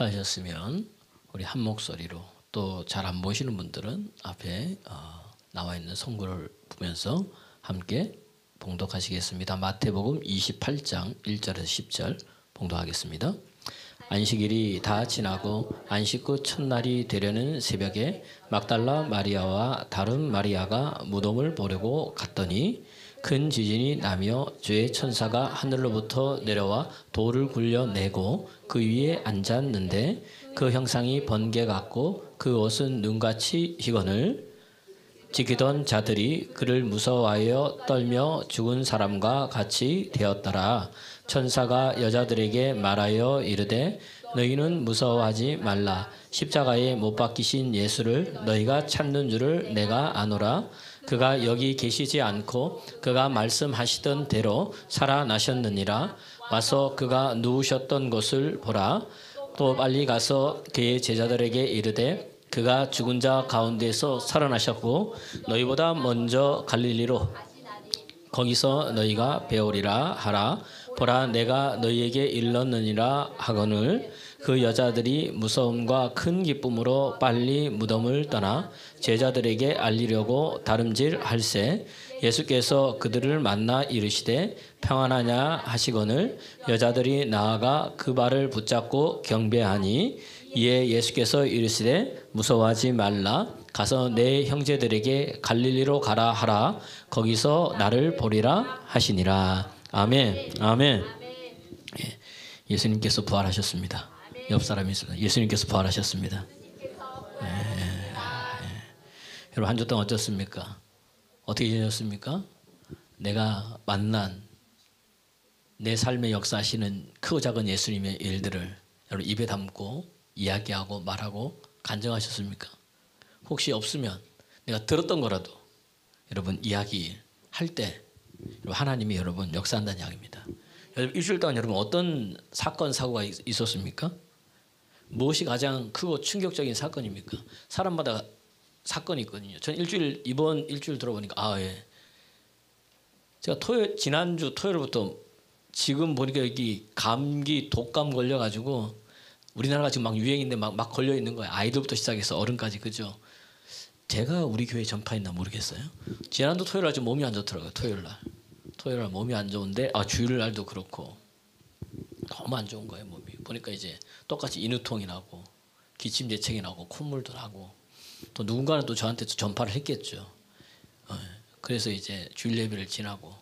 찾으셨으면 우리 한 목소리로, 또 잘 안 보시는 분들은 앞에 나와 있는 성구를 보면서 함께 봉독하시겠습니다. 마태복음 28장 1절에서 10절 봉독하겠습니다. 안식일이 다 지나고 안식 후 첫날이 되려는 새벽에 막달라 마리아와 다른 마리아가 무덤을 보려고 갔더니 큰 지진이 나며 주의 천사가 하늘로부터 내려와 돌을 굴려내고 그 위에 앉았는데 그 형상이 번개 같고 그 옷은 눈같이 희거늘. 지키던 자들이 그를 무서워하여 떨며 죽은 사람과 같이 되었더라. 천사가 여자들에게 말하여 이르되 너희는 무서워하지 말라. 십자가에 못 박히신 예수를 너희가 찾는 줄을 내가 아노라. 그가 여기 계시지 않고 그가 말씀하시던 대로 살아나셨느니라. 와서 그가 누우셨던 곳을 보라. 또 빨리 가서 그의 제자들에게 이르되 그가 죽은 자 가운데서 살아나셨고 너희보다 먼저 갈릴리로 거기서 너희가 배우리라 하라. 보라, 내가 너희에게 일렀느니라 하거늘. 그 여자들이 무서움과 큰 기쁨으로 빨리 무덤을 떠나 제자들에게 알리려고 다름질할세 예수께서 그들을 만나 이르시되 평안하냐 하시거늘. 여자들이 나아가 그 발을 붙잡고 경배하니 이에 예수께서 이르시되 무서워하지 말라. 가서 내 형제들에게 갈릴리로 가라 하라. 거기서 나를 보리라 하시니라. 아멘. 아멘. 예, 예수님께서 부활하셨습니다. 옆 사람이 있어요. 예수님께서 부활하셨습니다. 여러분 한 주 동안 어떻습니까? 어떻게 지내셨습니까? 내가 만난 내 삶의 역사하시는 크고 작은 예수님의 일들을 여러분 입에 담고 이야기하고 말하고 간증하셨습니까? 혹시 없으면 내가 들었던 거라도 여러분 이야기할 때 하나님이 여러분 역사한다는 이야기입니다. 일주일 동안 여러분 어떤 사건 사고가 있었습니까? 무엇이 가장 크고 충격적인 사건입니까? 사람마다 사건이 있거든요. 전 이번 일주일 들어보니까 예. 제가 지난주 토요일부터 지금 보니까 여기 감기 독감 걸려가지고 우리나라가 지금 막 유행인데 막 걸려 있는 거예요. 아이들부터 시작해서 어른까지. 그죠? 제가 우리 교회에 전파했나 모르겠어요. 지난주 토요일 날 좀 몸이 안 좋더라고요. 토요일 날 몸이 안 좋은데 주일 날도 그렇고 너무 안 좋은 거예요. 몸이. 보니까 이제 똑같이 인후통이 나고 기침재채기 나고 콧물도 나고 또 누군가는 또 저한테 전파를 했겠죠. 그래서 이제 주일 예배를 지나고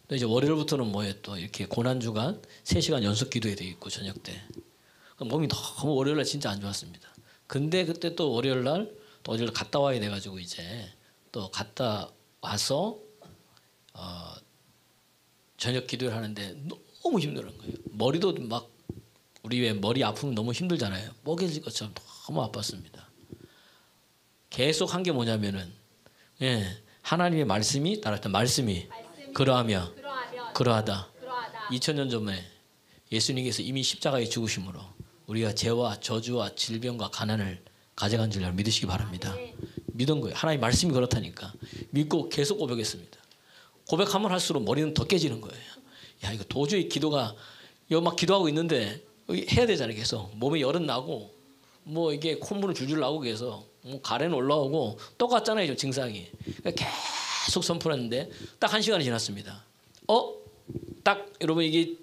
또 이제 월요일부터는 뭐예요? 또 이렇게 고난주간 3시간 연속 기도회 돼 있고 저녁 때 몸이 너무 월요일 날 진짜 안 좋았습니다. 근데 그때 또 월요일 날 또 어디를 갔다 와야 돼가지고 이제 또 갔다 와서 저녁 기도를 하는데 너무 힘든 거예요. 머리도 막 우리 왜 머리 아프면 너무 힘들잖아요. 뻐개질 것처럼 너무 아팠습니다. 계속 한 게 뭐냐면은 하나님의 말씀이 따랐던 말씀이 그러하며 그러하다. 2000년 전에 예수님께서 이미 십자가에 죽으심으로 우리가 죄와 저주와 질병과 가난을 가져간 줄 믿으시기 바랍니다. 믿은 거예요. 하나님의 말씀이 그렇다니까. 믿고 계속 고백했습니다. 고백하면 할수록 머리는 더 깨지는 거예요. 야, 이거 도저히 기도가 여기 막 기도하고 있는데 해야 되잖아요. 계속 몸에 열은 나고 뭐 이게 콧물은 줄줄 나오고 계속 뭐 가래는 올라오고 똑같잖아요. 좀 증상이. 그러니까 계속 선포했는데 딱 1시간이 지났습니다. 딱 여러분 이게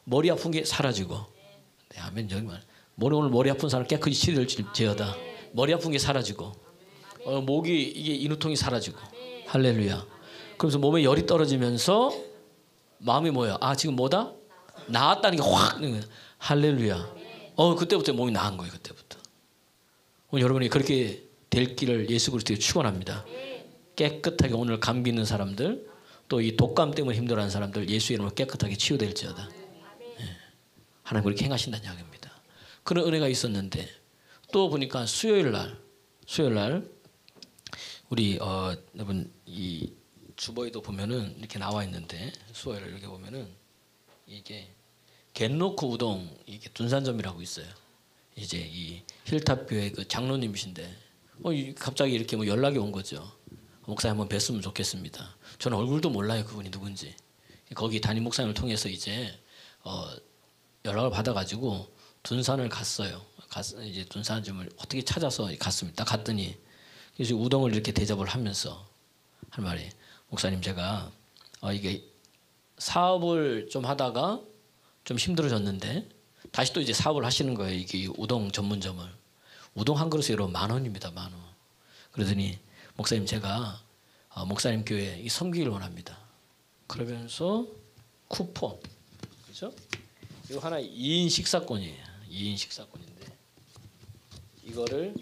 머리 아픈 게 사라지고. 네, 아멘. 정말 오늘 머리 아픈 사람 깨끗이 치료될지어다. 머리 아픈 게 사라지고 목이 이게 인후통이 사라지고. 할렐루야. 그러면서 몸에 열이 떨어지면서 마음이 뭐야? 지금 뭐다? 나았다는 게 확. 할렐루야. 그때부터 몸이 나은 거예요. 그때부터. 오늘 여러분이 그렇게 될 길을 예수 그리스도에 축원합니다. 깨끗하게 오늘 감기 있는 사람들 또 이 독감 때문에 힘들어하는 사람들 예수 이름으로 깨끗하게 치유될지어다. 하나님 그렇게 행하신다는 이야기입니다. 그런 은혜가 있었는데 또 보니까 수요일 날 우리 여러분 이 주보에도 보면은 이렇게 나와 있는데 수요일 이렇게 보면은 이게 겐노크 우동 이게 둔산점이라고 있어요. 이제 이 힐탑교회 그 장로님이신데 갑자기 이렇게 뭐 연락이 온 거죠. 목사님 한번 뵀으면 좋겠습니다. 저는 얼굴도 몰라요. 그분이 누군지. 거기 담임 목사님을 통해서 이제 연락을 받아가지고 둔산을 갔어요. 이제 둔산점을 어떻게 찾아서 갔습니다. 갔더니 그래서 우동을 이렇게 대접을 하면서 할 말이 목사님 제가 이게 사업을 좀 하다가 좀 힘들어졌는데 다시 또 이제 사업을 하시는 거예요. 이게 우동 전문점을. 우동 한 그릇에 여러분 10,000원입니다. 10,000원. 그러더니 목사님 제가 목사님 교회에 섬기기를 원합니다. 그러면서 쿠폰, 그렇죠? 이거 하나 2인 식사권이에요. 2인 식사권인데 이거를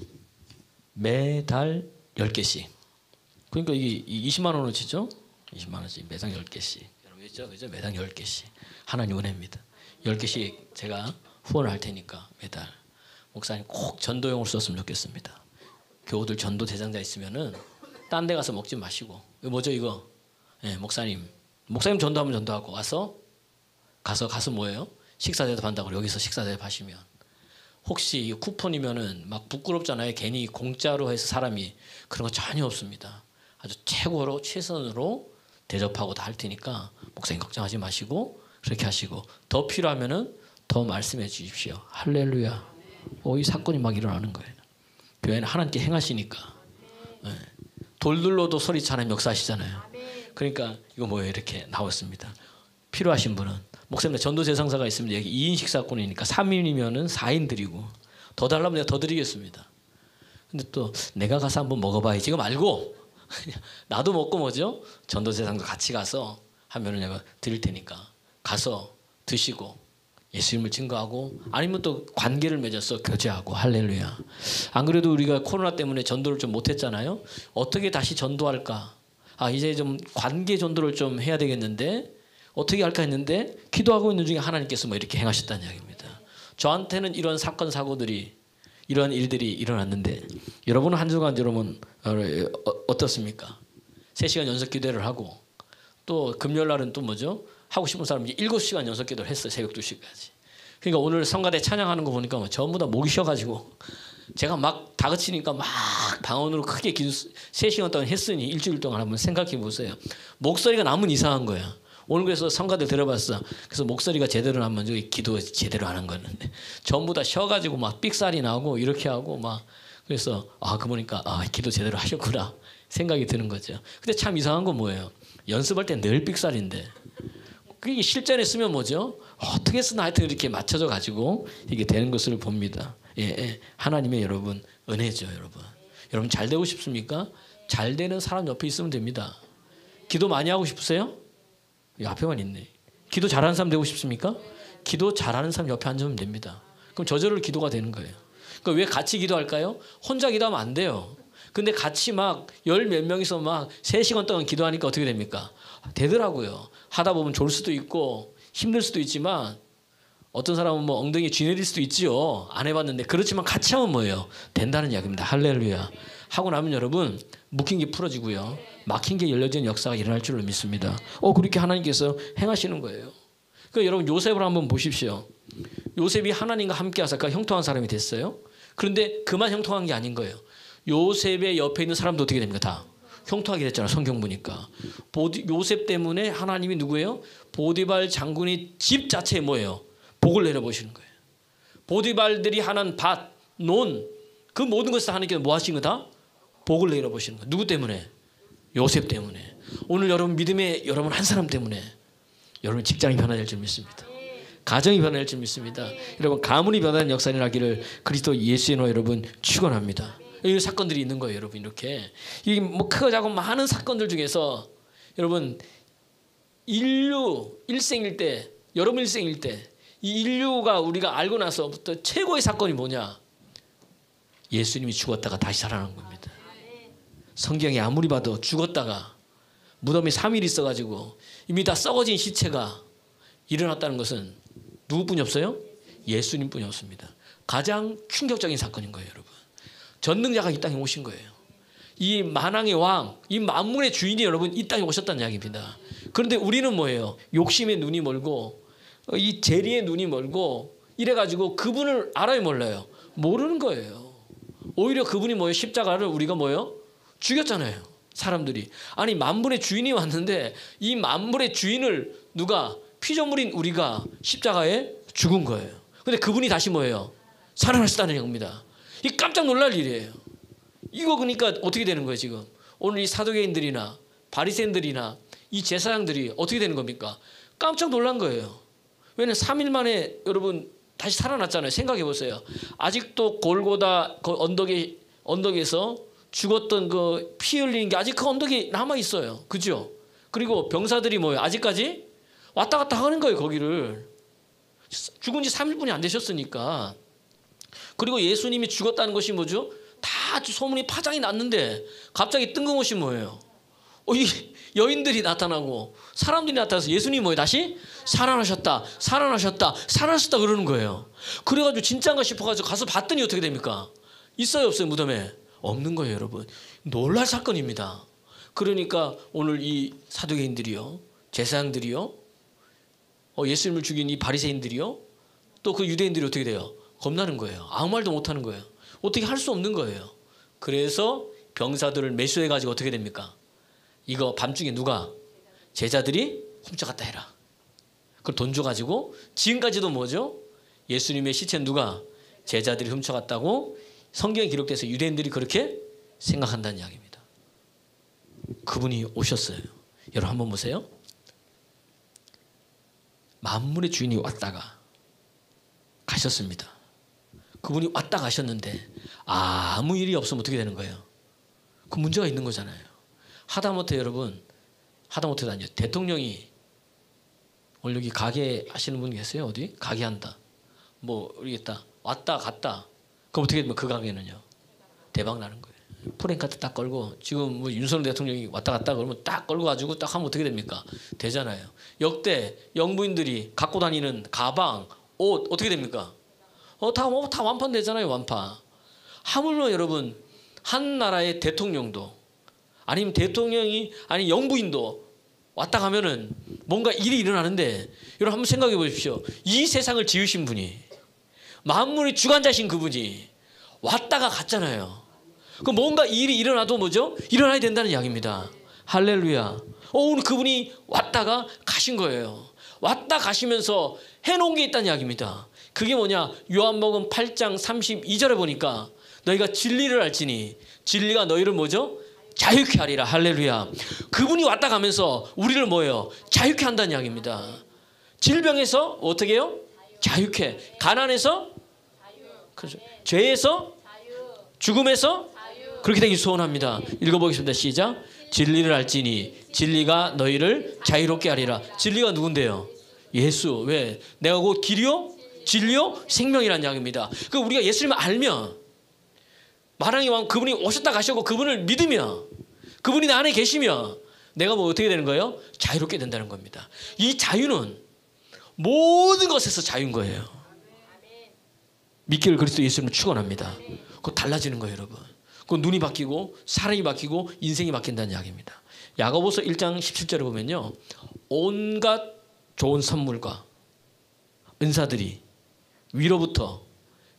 매달 10개씩. 그러니까 이게 20만 원어치죠? 20만 원씩 매당 10개씩. 여러분 있죠? 그죠? 매당 10개씩. 하나님 은혜입니다. 10개씩 제가 후원을 할 테니까 매달 목사님 꼭 전도용으로 썼으면 좋겠습니다. 교우들 전도 대상자 있으면은 딴 데 가서 먹지 마시고. 이거 뭐죠 이거? 네, 목사님 전도하면 전도하고 가서 뭐예요? 식사 대접한다고 여기서 식사 대접하시면 혹시 쿠폰이면은 막 부끄럽잖아요. 괜히 공짜로 해서 사람이 그런 거 전혀 없습니다. 아주 최고로 최선으로 대접하고 다 할 테니까 목사님 걱정하지 마시고 그렇게 하시고 더 필요하면은 더 말씀해 주십시오. 할렐루야. 이 사건이 막 일어나는 거예요. 교회는 하나님께 행하시니까. 네. 돌들로도 소리쳐 하나님 역사하시잖아요. 그러니까 이거 뭐예요? 이렇게 나왔습니다. 필요하신 분은 목사님 전도 대상자가 있으면 여기 2인 식사권이니까 3인이면은 4인 드리고 더 달라면 내가 더 드리겠습니다. 근데 또 내가 가서 한번 먹어봐야지 이거 말고 나도 먹고 뭐죠? 전도 대상자 같이 가서 하면은 내가 드릴 테니까 가서 드시고 예수님을 증거하고 아니면 또 관계를 맺어서 교제하고 할렐루야. 안 그래도 우리가 코로나 때문에 전도를 좀 못했잖아요. 어떻게 다시 전도할까? 이제 좀 관계 전도를 좀 해야 되겠는데 어떻게 할까 했는데 기도하고 있는 중에 하나님께서 뭐 이렇게 행하셨다는 이야기입니다. 저한테는 이런 사건 사고들이 이런 일들이 일어났는데 여러분은 한 주간 여러분 어떻습니까? 3시간 연속 기도를 하고 또 금요일 날은 또 뭐죠? 하고 싶은 사람이 7시간 연속 기도를 했어요. 새벽 2시까지. 그러니까 오늘 성가대 찬양하는 거 보니까 뭐 전부 다 목이 쉬어가지고 제가 막 다그치니까 막 방언으로 크게 기도 3시간 동안 했으니 일주일 동안 한번 생각해 보세요. 목소리가 남은 이상한 거야. 오늘 그래서 성가대 들어봤어. 그래서 목소리가 제대로 나면 기도 제대로 하는 거였는데 전부 다 쉬어가지고 막 삑살이 나고 이렇게 하고 막 그래서 그 보니까 기도 제대로 하셨구나 생각이 드는 거죠. 근데 참 이상한 건 뭐예요? 연습할 때 늘 삑살인데 그게 실전에 쓰면 뭐죠? 어떻게 쓰나 하여튼 이렇게 맞춰져 가지고 이게 되는 것을 봅니다. 예, 하나님의 여러분 은혜죠, 여러분. 여러분 잘 되고 싶습니까? 잘 되는 사람 옆에 있으면 됩니다. 기도 많이 하고 싶으세요? 이 앞에만 있네. 기도 잘하는 사람 되고 싶습니까? 기도 잘하는 사람 옆에 앉으면 됩니다. 그럼 저절로 기도가 되는 거예요. 그러니까 왜 같이 기도할까요? 혼자 기도하면 안 돼요. 근데 같이 막 10몇 명이서 막 3시간 동안 기도하니까 어떻게 됩니까? 되더라고요. 하다 보면 졸 수도 있고 힘들 수도 있지만 어떤 사람은 뭐 엉덩이에 쥐 내릴 수도 있지요. 안 해봤는데 그렇지만 같이 하면 뭐예요? 된다는 이야기입니다. 할렐루야. 하고 나면 여러분 묶인 게 풀어지고요. 막힌 게 열려지는 역사가 일어날 줄로 믿습니다. 그렇게 하나님께서 행하시는 거예요. 그러니까 여러분 요셉을 한번 보십시오. 요셉이 하나님과 함께 하사까 형통한 사람이 됐어요. 그런데 그만 형통한 게 아닌 거예요. 요셉의 옆에 있는 사람도 어떻게 됩니까? 다 형통하게 됐잖아요. 성경 보니까. 요셉 때문에 하나님이 누구예요? 보디발 장군이 집 자체에 뭐예요? 복을 내려보시는 거예요. 보디발들이 하는 밭, 논, 그 모든 것을 하나님께서 뭐 하신 거다? 복을 내려보시는 거예요. 누구 때문에? 요셉 때문에. 오늘 여러분 믿음의 여러분 한 사람 때문에 여러분 직장이 변화될 줄 믿습니다. 가정이 변화될 줄 믿습니다. 여러분 가문이 변화되는 역사가 일어나기를 그리스도 예수의 이름으로 여러분 축원합니다. 이 사건들이 있는 거예요, 여러분. 이렇게 이게 뭐 크고 작고 많은 사건들 중에서 여러분 인류 일생일 때, 여러분 일생일 때 이 인류가 우리가 알고 나서부터 최고의 사건이 뭐냐? 예수님이 죽었다가 다시 살아난 겁니다. 성경에 아무리 봐도 죽었다가 무덤에 3일 있어가지고 이미 다 썩어진 시체가 일어났다는 것은 누구뿐이 없어요? 예수님뿐이 없습니다. 가장 충격적인 사건인 거예요, 여러분. 전능자가 이 땅에 오신 거예요. 이 만왕의 왕, 이 만물의 주인이 여러분 이 땅에 오셨다는 이야기입니다. 그런데 우리는 뭐예요? 욕심의 눈이 멀고 이 재리의 눈이 멀고 이래가지고 그분을 알아요, 몰라요? 모르는 거예요. 오히려 그분이 뭐예요? 십자가를 우리가 뭐예요? 죽였잖아요. 사람들이. 아니 만물의 주인이 왔는데 이 만물의 주인을 누가 피조물인 우리가 십자가에 죽은 거예요. 근데 그분이 다시 뭐예요? 살아나셨다는 겁니다. 이 깜짝 놀랄 일이에요. 이거 그러니까 어떻게 되는 거예요 지금? 오늘 이 사두개인들이나 바리새인들이나 이 제사장들이 어떻게 되는 겁니까? 깜짝 놀란 거예요. 왜냐면 3일 만에 여러분 다시 살아났잖아요. 생각해 보세요. 아직도 골고다 그 언덕에서 죽었던 그 피 흘리는 게 아직 그 언덕이 남아 있어요. 그죠? 그리고 병사들이 뭐예요? 아직까지 왔다 갔다 하는 거예요. 거기를 죽은 지 3일뿐이 안 되셨으니까. 그리고 예수님이 죽었다는 것이 뭐죠? 다 소문이 파장이 났는데 갑자기 뜬금없이 뭐예요? 이 여인들이 나타나고 사람들이 나타나서 예수님이 뭐예요? 다시 살아나셨다, 살아나셨다, 살아나셨다 그러는 거예요. 그래가지고 진짜인가 싶어가지고 가서 봤더니 어떻게 됩니까? 있어요, 없어요? 무덤에? 없는 거예요, 여러분. 놀랄 사건입니다. 그러니까 오늘 이 사두개인들이요, 제사장들이요, 예수님을 죽인 이 바리새인들이요, 또 그 유대인들이 어떻게 돼요? 겁나는 거예요. 아무 말도 못하는 거예요. 어떻게 할 수 없는 거예요. 그래서 병사들을 매수해가지고 어떻게 됩니까? 이거 밤중에 누가? 제자들이 훔쳐갔다 해라. 그걸 돈 줘가지고 지금까지도 뭐죠? 예수님의 시체는 누가? 제자들이 훔쳐갔다고 성경에 기록돼서 유대인들이 그렇게 생각한다는 이야기입니다. 그분이 오셨어요. 여러분 한번 보세요. 만물의 주인이 왔다가 가셨습니다. 그분이 왔다 가셨는데 아무 일이 없으면 어떻게 되는 거예요? 그 문제가 있는 거잖아요. 하다못해 여러분, 하다못해도 아니요. 대통령이 오늘 여기 가게 하시는 분 계세요? 어디? 가게 한다. 뭐 모르겠다. 왔다 갔다. 그럼 어떻게 되면 그 가게는요? 대박 나는 거예요. 프랭카드 딱 걸고 지금 뭐 윤석열 대통령이 왔다 갔다 그러면 딱 걸고 가지고 딱 하면 어떻게 됩니까? 되잖아요. 역대 영부인들이 갖고 다니는 가방, 옷 어떻게 됩니까? 다 완판되잖아요. 완판. 하물며 여러분 한 나라의 대통령도 아니면 대통령이 아니 영부인도 왔다 가면은 뭔가 일이 일어나는데 여러분 한번 생각해 보십시오. 이 세상을 지으신 분이 만물의 주관자신 그분이 왔다가 갔잖아요. 그 뭔가 일이 일어나도 뭐죠? 일어나야 된다는 이야기입니다. 할렐루야. 오늘 그분이 왔다가 가신 거예요. 왔다 가시면서 해놓은 게 있다는 이야기입니다. 그게 뭐냐? 요한복음 8장 32절에 보니까 너희가 진리를 알지니 진리가 너희를 뭐죠? 자유케 하리라. 할렐루야. 그분이 왔다 가면서 우리를 뭐예요? 자유케 한다는 이야기입니다. 질병에서 어떻게 해요? 자유케. 가난에서 그렇죠. 죄에서 죽음에서 그렇게 되기 소원합니다. 읽어보겠습니다. 시작. 진리를 알지니 진리가 너희를 자유롭게 하리라. 진리가 누군데요? 예수. 왜? 내가 곧 길이요 진리요 생명이라는 이야기입니다. 그 우리가 예수님을 알면 만왕의 왕 그분이 오셨다 가셨고 그분을 믿으면 그분이 나 안에 계시면 내가 뭐 어떻게 되는 거예요? 자유롭게 된다는 겁니다. 이 자유는 모든 것에서 자유인 거예요. 믿기를 그리스도 예수님을 축원합니다. 그거 달라지는 거예요, 여러분. 그 눈이 바뀌고 사랑이 바뀌고 인생이 바뀐다는 이야기입니다. 야고보서 1장 17절에 보면요, 온갖 좋은 선물과 은사들이 위로부터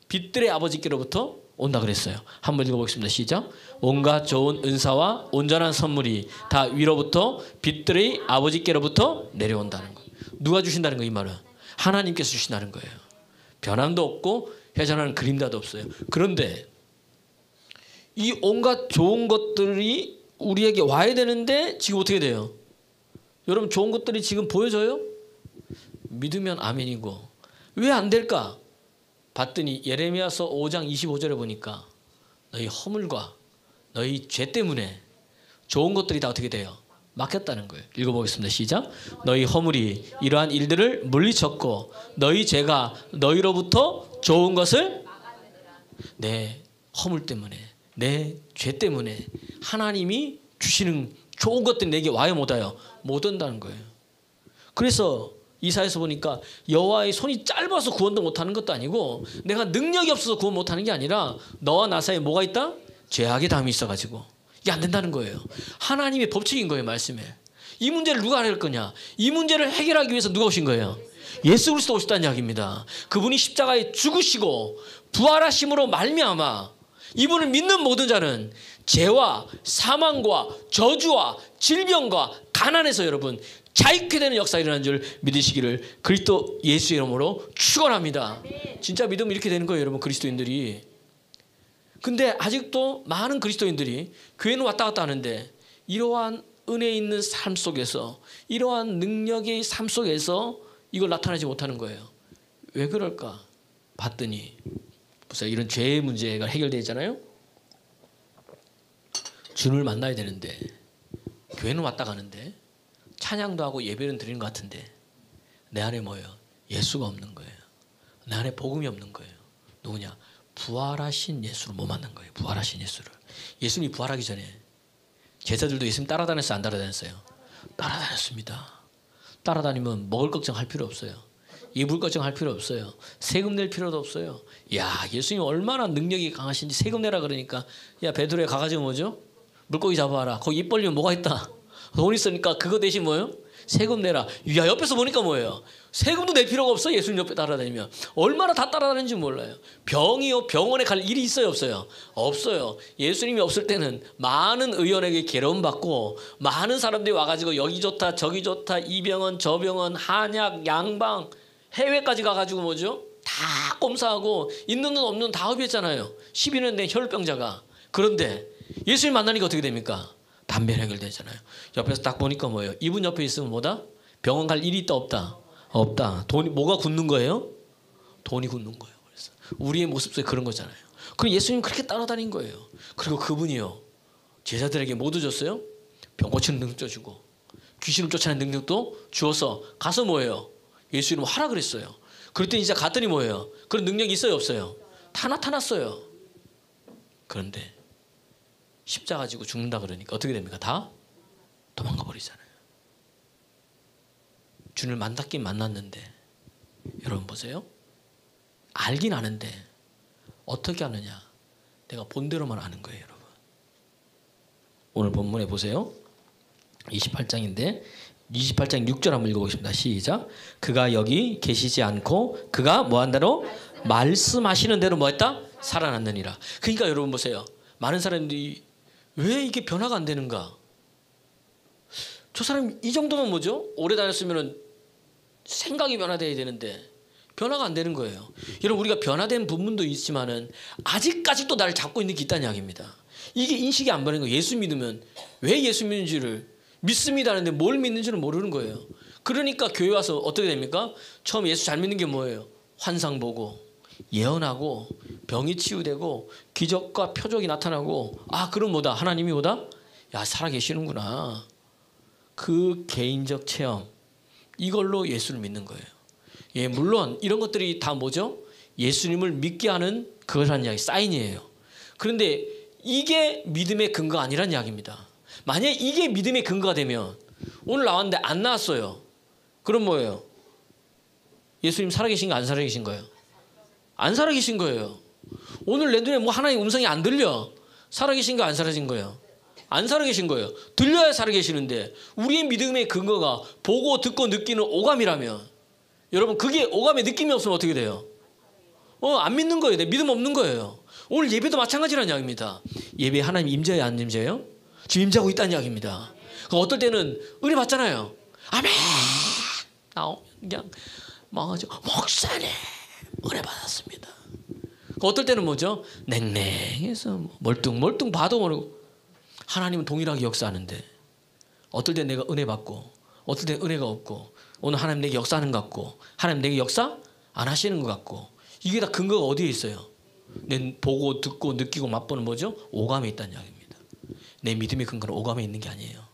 빛들의 아버지께로부터 온다 그랬어요. 한번 읽어보겠습니다. 시작. 온갖 좋은 은사와 온전한 선물이 다 위로부터 빛들의 아버지께로부터 내려온다는 거예요. 누가 주신다는 거예요? 이 말은 하나님께서 주신다는 거예요. 변함도 없고 회전하는 그림자도 없어요. 그런데 이 온갖 좋은 것들이 우리에게 와야 되는데 지금 어떻게 돼요? 여러분 좋은 것들이 지금 보여져요? 믿으면 아멘이고 왜 안 될까? 봤더니 예레미야서 5장 25절에 보니까 너희 허물과 너희 죄 때문에 좋은 것들이 다 어떻게 돼요? 막혔다는 거예요. 읽어보겠습니다. 시작. 너희 허물이 이러한 일들을 물리쳤고 너희 죄가 너희로부터 좋은 것을 내 허물 때문에 내 죄 때문에 하나님이 주시는 좋은 것들이 내게 와요 못 와요? 못 온다는 거예요. 그래서 이사에서 보니까 여호와의 손이 짧아서 구원도 못하는 것도 아니고 내가 능력이 없어서 구원 못하는 게 아니라 너와 나 사이에 뭐가 있다? 죄악의 담이 있어가지고 이게 안 된다는 거예요. 하나님의 법칙인 거예요. 말씀에. 이 문제를 누가 해결할 거냐? 이 문제를 해결하기 위해서 누가 오신 거예요? 예수 그리스도 오셨다는 이야기입니다. 그분이 십자가에 죽으시고 부활하심으로 말미암아 이분을 믿는 모든 자는 죄와 사망과 저주와 질병과 가난에서 여러분 자유케 되는 역사가 일어난 줄 믿으시기를 그리스도 예수의 이름으로 축원합니다. 진짜 믿으면 이렇게 되는 거예요, 여러분, 그리스도인들이. 근데 아직도 많은 그리스도인들이 교회는 왔다 갔다 하는데 이러한 은혜 있는 삶 속에서, 이러한 능력의 삶 속에서 이걸 나타내지 못하는 거예요. 왜 그럴까? 봤더니 보세요, 이런 죄의 문제가 해결되어 있잖아요. 주를 만나야 되는데 교회는 왔다 가는데 찬양도 하고 예배는 드리는 것 같은데 내 안에 뭐예요? 예수가 없는 거예요. 내 안에 복음이 없는 거예요. 누구냐? 부활하신 예수를 못 만난 거예요. 부활하신 예수를. 예수님이 부활하기 전에 제자들도 예수님 따라다녔어요? 안 따라다녔어요? 따라다녔습니다. 따라다니면 먹을 걱정할 필요 없어요. 입을 걱정할 필요 없어요. 세금 낼 필요도 없어요. 야, 예수님 얼마나 능력이 강하신지 세금 내라 그러니까 야, 베드로에 가가지고 뭐죠? 물고기 잡아와라. 거기 입 벌리면 뭐가 있다? 돈 있으니까 그거 대신 뭐예요? 세금 내라. 야, 옆에서 보니까 뭐예요? 세금도 낼 필요가 없어. 예수님 옆에 따라다니면. 얼마나 다 따라다니는지 몰라요. 병이요, 병원에 갈 일이 있어요, 없어요? 없어요. 예수님이 없을 때는 많은 의원에게 괴로움받고 많은 사람들이 와가지고 여기 좋다 저기 좋다 이 병원 저 병원 한약 양방 해외까지 가가지고 뭐죠? 다 검사하고 있는 돈 없는 돈 다 합의했잖아요. 12년 된 혈병자가. 그런데 예수님 만나니까 어떻게 됩니까? 담배로 해결되잖아요. 옆에서 딱 보니까 뭐예요? 이분 옆에 있으면 뭐다? 병원 갈 일이 있다 없다? 없다. 돈이 뭐가 굳는 거예요? 돈이 굳는 거예요. 그래서 우리의 모습 속에 그런 거잖아요. 그리고 예수님 그렇게 따라다닌 거예요. 그리고 그분이요, 제자들에게 뭐도 줬어요? 병 고치는 능력도 주고 귀신을 쫓아내는 능력도 주어서 가서 뭐예요? 예수 이름 하라 그랬어요. 그랬더니 이제 갔더니 뭐예요? 그런 능력이 있어요 없어요? 다 나타났어요. 그런데 십자가 지고 죽는다 그러니까 어떻게 됩니까? 다 도망가 버리잖아요. 주님을 만났긴 만났는데 여러분 보세요. 알긴 아는데 어떻게 아느냐? 내가 본대로만 아는 거예요, 여러분. 오늘 본문에 보세요. 28장인데 28장 6절 한번 읽어보겠습니다. 시작. 그가 여기 계시지 않고 그가 뭐 한다로? 말씀하시는 대로 뭐 했다? 살아났느니라. 그러니까 여러분 보세요. 많은 사람들이 왜 이게 변화가 안 되는가? 저 사람 이 정도면 뭐죠? 오래 다녔으면 생각이 변화돼야 되는데 변화가 안 되는 거예요. 여러분, 우리가 변화된 부분도 있지만은 아직까지도 나를 잡고 있는 게 있다는 이야기입니다. 이게 인식이 안 변하는 거예요. 예수 믿으면 왜 예수 믿는지를 믿습니다 하는데 뭘 믿는지는 모르는 거예요. 그러니까 교회 와서 어떻게 됩니까? 처음 예수 잘 믿는 게 뭐예요? 환상 보고 예언하고 병이 치유되고 기적과 표적이 나타나고, 아, 그럼 뭐다? 하나님이 뭐다? 야, 살아계시는구나. 그 개인적 체험, 이걸로 예수를 믿는 거예요. 예, 물론 이런 것들이 다 뭐죠? 예수님을 믿게 하는 그것이라는 이야기, 사인이에요. 그런데 이게 믿음의 근거가 아니란 이야기입니다. 만약에 이게 믿음의 근거가 되면 오늘 나왔는데 안 나왔어요. 그럼 뭐예요? 예수님 살아계신 거 안 살아계신 거예요? 안 살아계신 거예요. 오늘 내 눈에 뭐 하나의 음성이 안 들려. 살아계신 거 안 살아계신 거예요? 안 살아계신 거예요. 들려야 살아계시는데 우리의 믿음의 근거가 보고 듣고 느끼는 오감이라면, 여러분, 그게 오감에 느낌이 없으면 어떻게 돼요? 안 믿는 거예요. 내 믿음 없는 거예요. 오늘 예배도 마찬가지라는 이야기입니다. 예배 하나님 임재해요, 안 임재해요? 지금 임재하고 있다는 이야기입니다. 어떨 때는 은혜 받잖아요. 아멘. 그냥 목사님 은혜 받았습니다. 어떨 때는 뭐죠? 냉랭해서 멀뚱 봐도 모르고. 하나님은 동일하게 역사하는데 어떨 때 내가 은혜 받고 어떨 때 은혜가 없고, 오늘 하나님 내게 역사하는 것 같고 하나님 내게 역사 안 하시는 것 같고, 이게 다 근거가 어디에 있어요? 내 보고 듣고 느끼고 맛보는 뭐죠? 오감에 있다는 이야기입니다. 내 믿음의 근거는 오감에 있는 게 아니에요.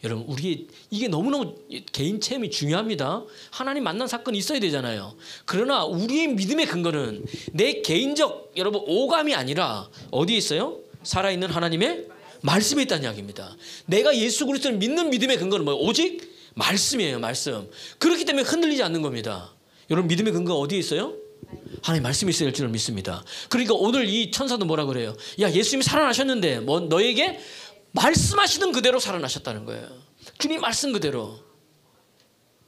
여러분, 우리 이게 너무너무 개인 체험이 중요합니다. 하나님 만난 사건이 있어야 되잖아요. 그러나 우리의 믿음의 근거는 내 개인적 여러분 오감이 아니라 어디에 있어요? 살아있는 하나님의 말씀에 있다는 이야기입니다. 내가 예수 그리스도를 믿는 믿음의 근거는 뭐예요? 오직 말씀이에요. 말씀. 그렇기 때문에 흔들리지 않는 겁니다. 여러분, 믿음의 근거가 어디에 있어요? 하나님 말씀이 있어야 될 줄을 믿습니다. 그러니까 오늘 이 천사도 뭐라 그래요? 야, 예수님이 살아나셨는데 뭐 너에게 말씀하시던 그대로 살아나셨다는 거예요. 주님 말씀 그대로.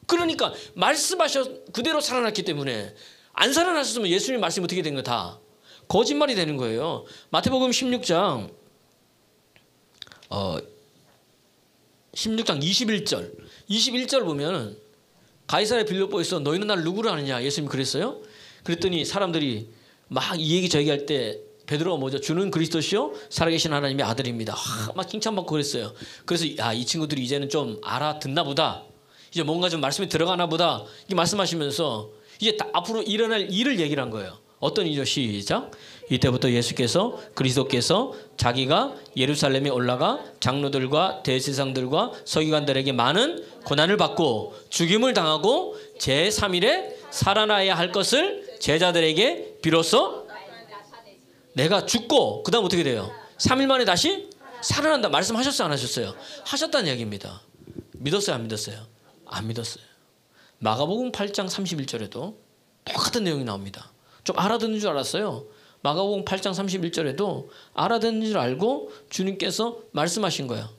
그러니까 말씀하셔 그대로 살아났기 때문에 안 살아나셨으면 예수님 말씀이 어떻게 된 거 다 거짓말이 되는 거예요. 마태복음 16장 21절 21절 보면 가이사랴 빌립보에서 너희는 나를 누구로 아느냐 예수님이 그랬어요. 그랬더니 사람들이 막 이 얘기 저 얘기할 때 베드로가 뭐죠? 주는 그리스도시요 살아계신 하나님의 아들입니다. 막 칭찬받고 그랬어요. 그래서 이 친구들이 이제는 좀 알아듣나 보다. 이제 뭔가 좀 말씀이 들어가나 보다. 이렇게 말씀하시면서 이제 앞으로 일어날 일을 얘기를 한 거예요. 어떤 일이죠? 시작. 이때부터 예수께서 그리스도께서 자기가 예루살렘에 올라가 장로들과 대제사장들과 서기관들에게 많은 고난을 받고 죽임을 당하고 제3일에 살아나야 할 것을 제자들에게 비로소 내가 죽고 그 다음 어떻게 돼요? 3일 만에 다시 살아난다. 말씀하셨어요? 안 하셨어요? 하셨다는 이야기입니다. 믿었어요? 안 믿었어요? 안 믿었어요. 마가복음 8장 31절에도 똑같은 내용이 나옵니다. 좀 알아듣는 줄 알았어요. 마가복음 8장 31절에도 알아듣는 줄 알고 주님께서 말씀하신 거예요.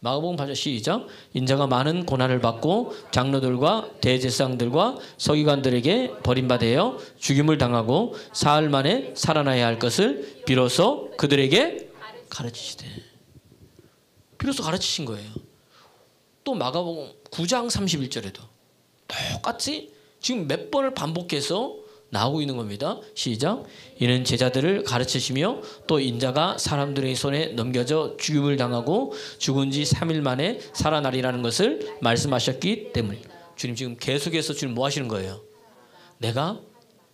마가복음 8장 시작. 인자가 많은 고난을 받고 장로들과 대제사장들과 서기관들에게 버림받아 죽임을 당하고 사흘 만에 살아나야 할 것을 비로소 그들에게 가르치시되. 비로소 가르치신 거예요. 또 마가복음 9장 31절에도 똑같이 지금 몇 번을 반복해서 나오고 있는 겁니다. 시작. 이는 제자들을 가르치시며 또 인자가 사람들의 손에 넘겨져 죽임을 당하고 죽은 지 3일 만에 살아나리라는 것을 말씀하셨기 때문에. 주님 지금 계속해서 주님 뭐 하시는 거예요? 내가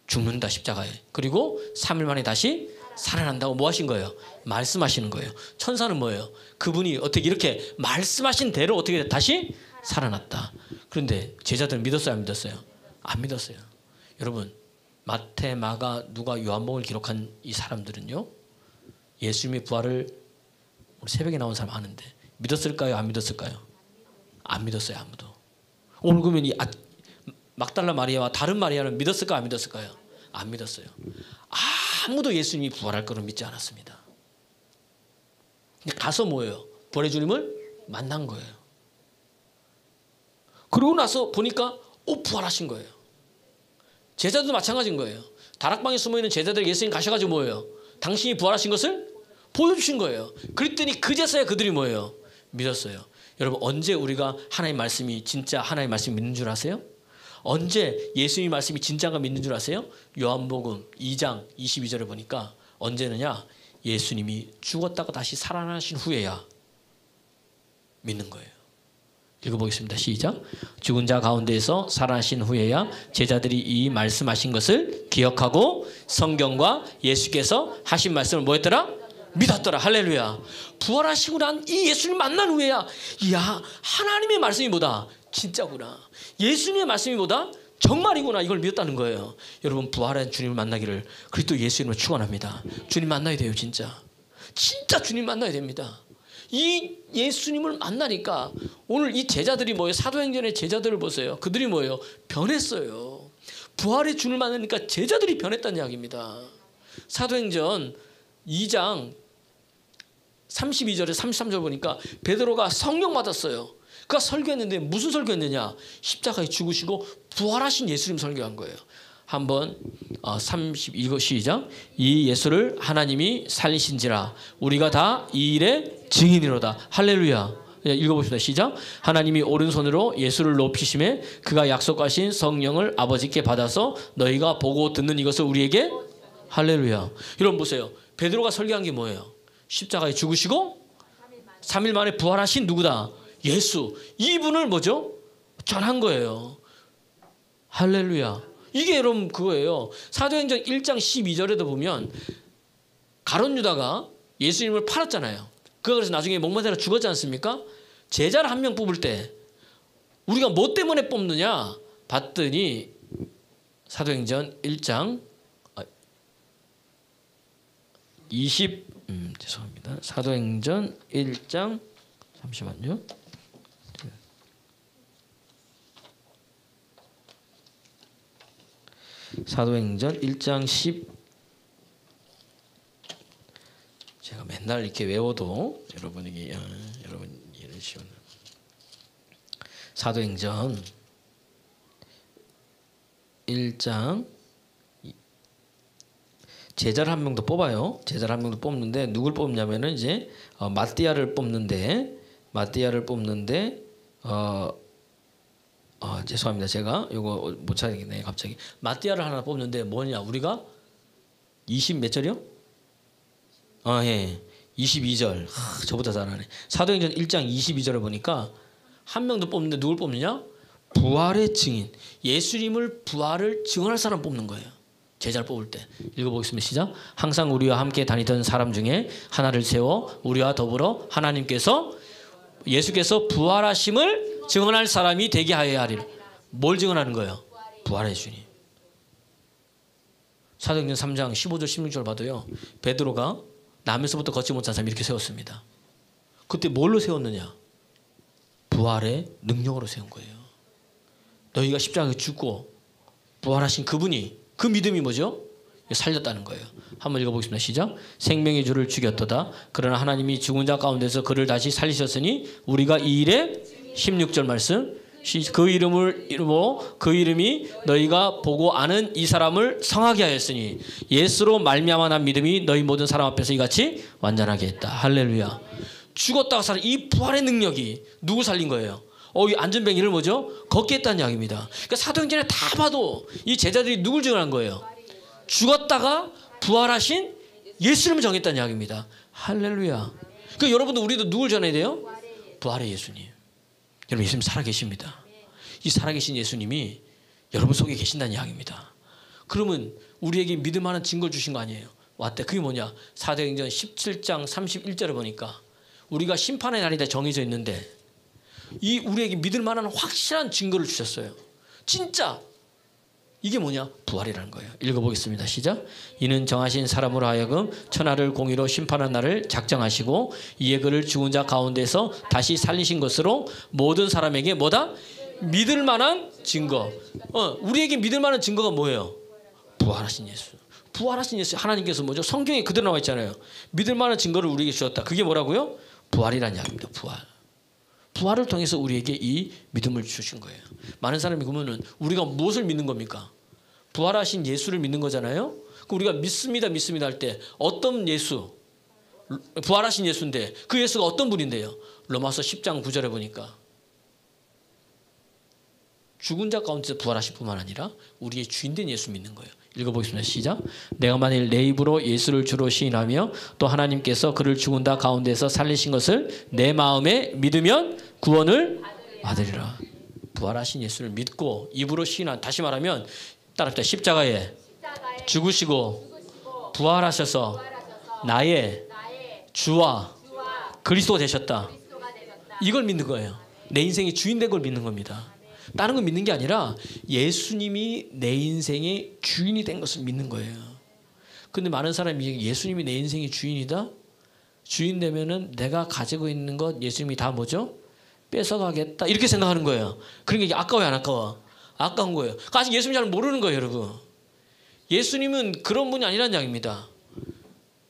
죽는다 십자가에. 그리고 3일 만에 다시 살아난다고 뭐 하신 거예요? 말씀하시는 거예요. 천사는 뭐예요? 그분이 어떻게 이렇게 말씀하신 대로 어떻게 다시 살아났다. 그런데 제자들은 믿었어요? 안 믿었어요? 안 믿었어요. 여러분 마태, 마가, 누가, 요한복음을 기록한 이 사람들은요 예수님의 부활을 우리 새벽에 나온 사람 아는데 믿었을까요? 안 믿었을까요? 안 믿었어요. 아무도. 오늘 그러면 이 막달라 마리아와 다른 마리아는 믿었을까요? 안 믿었을까요? 안 믿었어요. 아무도 예수님이 부활할 거를 믿지 않았습니다. 근데 가서 뭐예요? 부활의 주님을 만난 거예요. 그러고 나서 보니까 부활하신 거예요. 제자들도 마찬가지인 거예요. 다락방에 숨어있는 제자들 예수님 가셔가지고 뭐예요? 당신이 부활하신 것을 보여주신 거예요. 그랬더니 그제서야 그들이 뭐예요? 믿었어요. 여러분 언제 우리가 하나님의 말씀이 진짜 하나님의 말씀이 믿는 줄 아세요? 언제 예수님의 말씀이 진짜가 믿는 줄 아세요? 요한복음 2장 22절에 보니까 언제느냐? 예수님이 죽었다가 다시 살아나신 후에야 믿는 거예요. 읽어보겠습니다. 시작. 죽은 자 가운데에서 살아나신 후에야 제자들이 이 말씀하신 것을 기억하고 성경과 예수께서 하신 말씀을 뭐 했더라? 믿었더라. 할렐루야. 부활하시고 난 이 예수님 만난 후에야 이야 하나님의 말씀이 뭐다? 진짜구나. 예수님의 말씀이 뭐다? 정말이구나. 이걸 믿었다는 거예요. 여러분 부활한 주님을 만나기를 그리스도 예수님을 축원합니다. 주님 만나야 돼요. 진짜 주님 만나야 됩니다. 이 예수님을 만나니까 오늘 이 제자들이 뭐예요? 사도행전의 제자들을 보세요. 그들이 뭐예요? 변했어요. 부활의 주를 만나니까 제자들이 변했다는 이야기입니다. 사도행전 2장 32절에 33절 보니까 베드로가 성령 받았어요. 그가 설교했는데 무슨 설교했느냐? 십자가에 죽으시고 부활하신 예수님 설교한 거예요. 한번 32거 시작. 이 예수를 하나님이 살리신지라 우리가 다 이 일의 증인이로다. 할렐루야. 읽어봅시다. 시작. 하나님이 오른손으로 예수를 높이심에 그가 약속하신 성령을 아버지께 받아서 너희가 보고 듣는 이것을 우리에게 할렐루야. 여러분 보세요. 베드로가 설교한 게 뭐예요? 십자가에 죽으시고 3일 만에 부활하신 누구다? 예수. 이분을 뭐죠? 전한 거예요. 할렐루야. 이게 여러분 그거예요. 사도행전 1장 12절에도 보면 가룟 유다가 예수님을 팔았잖아요. 그래서 나중에 목마르다가 죽었지 않습니까? 제자를 한 명 뽑을 때 우리가 뭐 때문에 뽑느냐 봤더니 사도행전 1장 죄송합니다. 사도행전 1장 잠시만요. 사도행전 1장 10 제가 맨날 이렇게 외워도 여러분에게 여러분 이해를 쉬우는 사도행전 1장 제자를 한 명도 뽑아요. 제자를 한 명도 뽑는데 누굴 뽑냐면은 이제 마띠아를 뽑는데 죄송합니다. 제가 이거 못 찾겠네 갑자기. 마띠아를 하나 뽑는데 뭐냐? 우리가 20 몇 절이요? 예. 22절. 저보다 잘하네. 사도행전 1장 22절을 보니까 한 명도 뽑는데 누굴 뽑느냐? 부활의 증인. 예수님을 부활을 증언할 사람 뽑는 거예요. 제자를 뽑을 때. 읽어보겠습니다. 시작. 항상 우리와 함께 다니던 사람 중에 하나를 세워 우리와 더불어 하나님께서 예수께서 부활하심을 증언할 사람이 되게 하여야 하리라. 뭘 증언하는 거예요? 부활의 주님. 사도행전 3장 15절 16절 봐도요. 베드로가 남에서부터 걷지 못한 사람 이렇게 세웠습니다. 그때 뭘로 세웠느냐? 부활의 능력으로 세운 거예요. 너희가 십자가에 죽고 부활하신 그분이 그 믿음이 뭐죠? 살렸다는 거예요. 한번 읽어보겠습니다. 시작. 생명의 주를 죽였도다. 그러나 하나님이 죽은 자 가운데서 그를 다시 살리셨으니 우리가 이 일에 16절 말씀 그 이름을 이루고 그 이름이 너희가 보고 아는 이 사람을 성하게 하였으니 예수로 말미암아 난 믿음이 너희 모든 사람 앞에서 이같이 완전하게 했다. 할렐루야. 죽었다가 살아. 이 부활의 능력이 누구 살린 거예요? 이 안전뱅이를 뭐죠? 걷게 했다는 이야기입니다. 그러니까 사도행전에 다 봐도 이 제자들이 누굴 증언한 거예요? 죽었다가 부활하신 예수님을 정했다는 이야기입니다. 할렐루야. 그러니까 여러분도 우리도 누굴 전해야 돼요? 부활의 예수님. 여러분 예수님 살아계십니다. 이 살아계신 예수님이 여러분 속에 계신다는 이야기입니다. 그러면 우리에게 믿을 만한 증거를 주신 거 아니에요? 왔대. 그게 뭐냐? 사도행전 17장 31절을 보니까 우리가 심판의 날이 다 정해져 있는데 이 우리에게 믿을 만한 확실한 증거를 주셨어요. 진짜 이게 뭐냐? 부활이라는 거예요. 읽어보겠습니다. 시작. 이는 정하신 사람으로 하여금 천하를 공의로 심판한 날을 작정하시고 이에 그를 죽은 자 가운데서 다시 살리신 것으로 모든 사람에게 뭐다? 믿을 만한 증거. 우리에게 믿을 만한 증거가 뭐예요? 부활하신 예수. 부활하신 예수. 하나님께서 뭐죠? 성경에 그대로 나와 있잖아요. 믿을 만한 증거를 우리에게 주셨다. 그게 뭐라고요? 부활이라는 이야기입니다. 부활. 부활을 통해서 우리에게 이 믿음을 주신 거예요. 많은 사람이 그러면은 우리가 무엇을 믿는 겁니까? 부활하신 예수를 믿는 거잖아요. 우리가 믿습니다, 믿습니다 할 때 어떤 예수? 부활하신 예수인데 그 예수가 어떤 분인데요? 로마서 10장 9절에 보니까 죽은 자 가운데서 부활하실 뿐만 아니라 우리의 주인된 예수 믿는 거예요. 읽어보겠습니다. 시작. 내가 만일 내 입으로 예수를 주로 시인하며 또 하나님께서 그를 죽은 자 가운데서 살리신 것을 내 마음에 믿으면 구원을 받으리라. 부활하신 예수를 믿고 입으로 시인한, 다시 말하면 따라합시다. 십자가에 죽으시고 부활하셔서 나의 주와 그리스도가 되셨다. 이걸 믿는 거예요. 내 인생의 주인 된 걸 믿는 겁니다. 다른 걸 믿는 게 아니라 예수님이 내 인생의 주인이 된 것을 믿는 거예요. 근데 많은 사람이 예수님이 내 인생의 주인이다? 주인 되면은 내가 가지고 있는 것 예수님이 다 뭐죠? 뺏어가겠다. 이렇게 생각하는 거예요. 그러니까 이게 아까워요, 안 아까워? 아까운 거예요. 아직 예수님 잘 모르는 거예요, 여러분. 예수님은 그런 분이 아니라는 이야기입니다.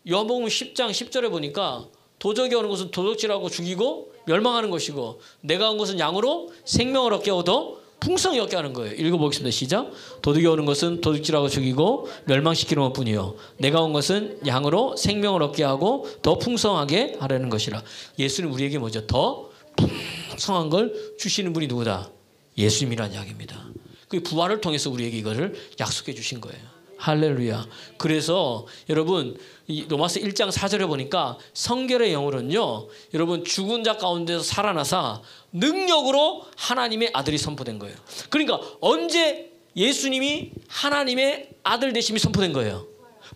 요한복음 10장 10절에 보니까 도적이 오는 것은 도둑질하고 죽이고 멸망하는 것이고 내가 온 것은 양으로 생명을 얻게 얻어 풍성히 얻게 하는 거예요. 읽어보겠습니다. 시작. 도둑이 오는 것은 도둑질하고 죽이고 멸망시키는 것뿐이요 내가 온 것은 양으로 생명을 얻게 하고 더 풍성하게 하려는 것이라. 예수는 우리에게 뭐죠? 더 풍성한 걸 주시는 분이 누구다? 예수님이라는 이야기입니다. 그 부활을 통해서 우리에게 이거를 약속해 주신 거예요. 할렐루야. 그래서 여러분 이 로마서 1장 4절에 보니까 성결의 영으로는요, 여러분 죽은 자 가운데서 살아나사 능력으로 하나님의 아들이 선포된 거예요. 그러니까 언제 예수님이 하나님의 아들 되심이 선포된 거예요?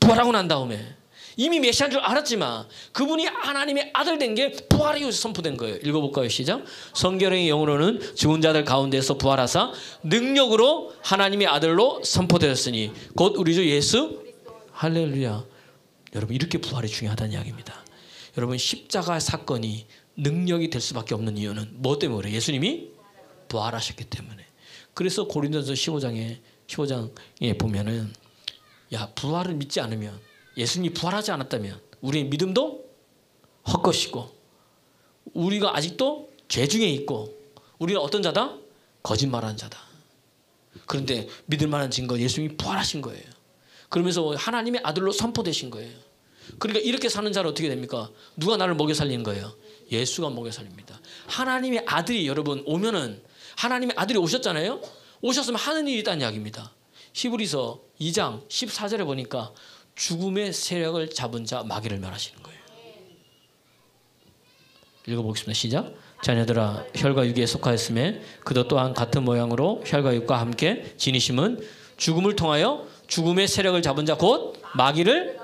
부활하고 난 다음에. 이미 메시아인 줄 알았지만 그분이 하나님의 아들 된 게 부활 이후에 선포된 거예요. 읽어볼까요? 시작. 성결의 영으로는 죽은 자들 가운데서 부활하사 능력으로 하나님의 아들로 선포되었으니 곧 우리 주 예수. 할렐루야. 여러분 이렇게 부활이 중요하다는 이야기입니다. 여러분 십자가 사건이 능력이 될 수밖에 없는 이유는 뭐 때문에 그래요? 예수님이 부활하셨기 때문에. 그래서 고린도전서 15장에 보면은 야 부활을 믿지 않으면, 예수님이 부활하지 않았다면 우리의 믿음도 헛것이고 우리가 아직도 죄 중에 있고 우리는 어떤 자다? 거짓말하는 자다. 그런데 믿을 만한 증거 예수님이 부활하신 거예요. 그러면서 하나님의 아들로 선포되신 거예요. 그러니까 이렇게 사는 자는 어떻게 됩니까? 누가 나를 먹여 살리는 거예요? 예수가 먹여 살립니다. 하나님의 아들이 여러분 오면은 하나님의 아들이 오셨잖아요. 오셨으면 하는 일이 있다는 이야기입니다. 히브리서 2장 14절에 보니까 죽음의 세력을 잡은 자 마귀를 멸하시는 거예요. 읽어보겠습니다. 시작. 자녀들아 혈과 육에 속하였음에 그도 또한 같은 모양으로 혈과 육과 함께 지니심은 죽음을 통하여 죽음의 세력을 잡은 자 곧 마귀를,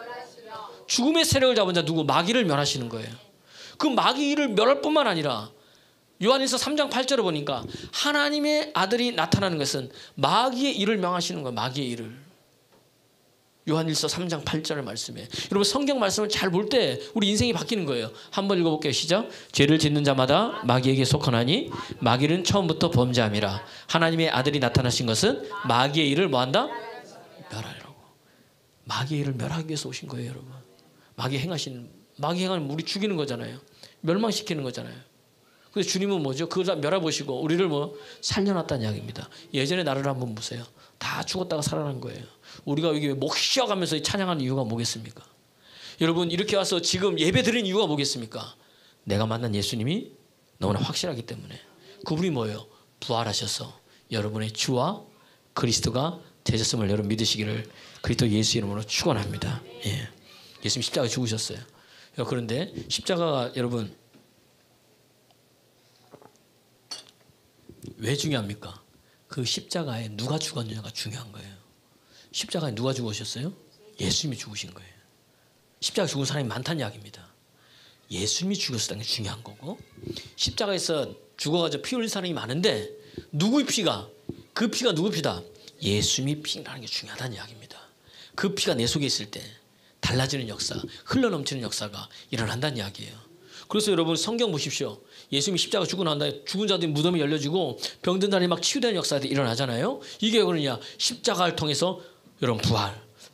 죽음의 세력을 잡은 자 누구? 마귀를 멸하시는 거예요. 그 마귀를 멸할 뿐만 아니라 요한일서 3장 8절에 보니까 하나님의 아들이 나타나는 것은 마귀의 일을 명하시는 거예요. 마귀의 일을. 요한일서 3장 8절의 말씀에, 여러분 성경 말씀을 잘 볼 때 우리 인생이 바뀌는 거예요. 한번 읽어볼게요. 시작. 죄를 짓는 자마다 마귀에게 속하나니 마귀는 처음부터 범죄함이라. 하나님의 아들이 나타나신 것은 마귀의 일을 뭐한다? 멸하라고. 마귀의 일을 멸하기 위해서 오신 거예요. 여러분. 마귀 행하는 우리 죽이는 거잖아요. 멸망시키는 거잖아요. 그래서 주님은 뭐죠? 그걸 다 멸해보시고 우리를 뭐 살려놨다는 이야기입니다. 예전에 나를 한번 보세요. 다 죽었다가 살아난 거예요. 우리가 여기 목 쉬어가면서 찬양하는 이유가 뭐겠습니까? 여러분 이렇게 와서 지금 예배 드리는 이유가 뭐겠습니까? 내가 만난 예수님이 너무나 확실하기 때문에. 그분이 뭐예요? 부활하셔서 여러분의 주와 그리스도가 되셨음을 여러분 믿으시기를 그리스도 예수 이름으로 축원합니다. 예. 예수님 십자가에 죽으셨어요. 그런데 십자가가 여러분 왜 중요합니까? 그 십자가에 누가 죽었느냐가 중요한 거예요. 십자가에 누가 죽으셨어요? 예수님이 죽으신 거예요. 십자가에 죽은 사람이 많다는 이야기입니다. 예수님이 죽었다는 게 중요한 거고, 십자가에서 죽어가지고 피 흘린 사람이 많은데 누구의 피가? 그 피가 누구 피다? 예수님이 피라는 게 중요하다는 이야기입니다. 그 피가 내 속에 있을 때 달라지는 역사, 흘러넘치는 역사가 일어난다는 이야기예요. 그래서 여러분 성경 보십시오. 예수님이 십자가 죽고 난 다음에 죽은 자들이 무덤이 열려지고 병든 자들이 막 치유되는 역사들이 일어나잖아요. 이게 왜 그러냐? 십자가를 통해서 여러분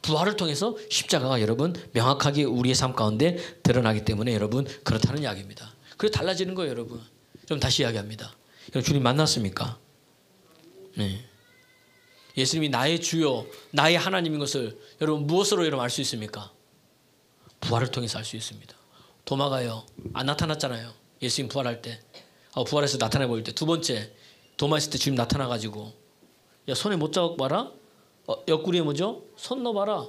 부활을 통해서 십자가가 여러분 명확하게 우리의 삶 가운데 드러나기 때문에 여러분 그렇다는 이야기입니다. 그래서 달라지는 거예요. 여러분. 좀 다시 이야기합니다. 여러분 주님 만났습니까? 네. 예수님이 나의 주요 나의 하나님인 것을 여러분 무엇으로 여러분 알 수 있습니까? 부활을 통해서 알 수 있습니다. 도마가요 안 나타났잖아요. 예수님 부활할 때, 부활해서 나타나 보일 때. 두 번째 도마 있을 때 주님 나타나가지고 야 손에 못 자국 봐라. 옆구리에 뭐죠? 손 넣어봐라.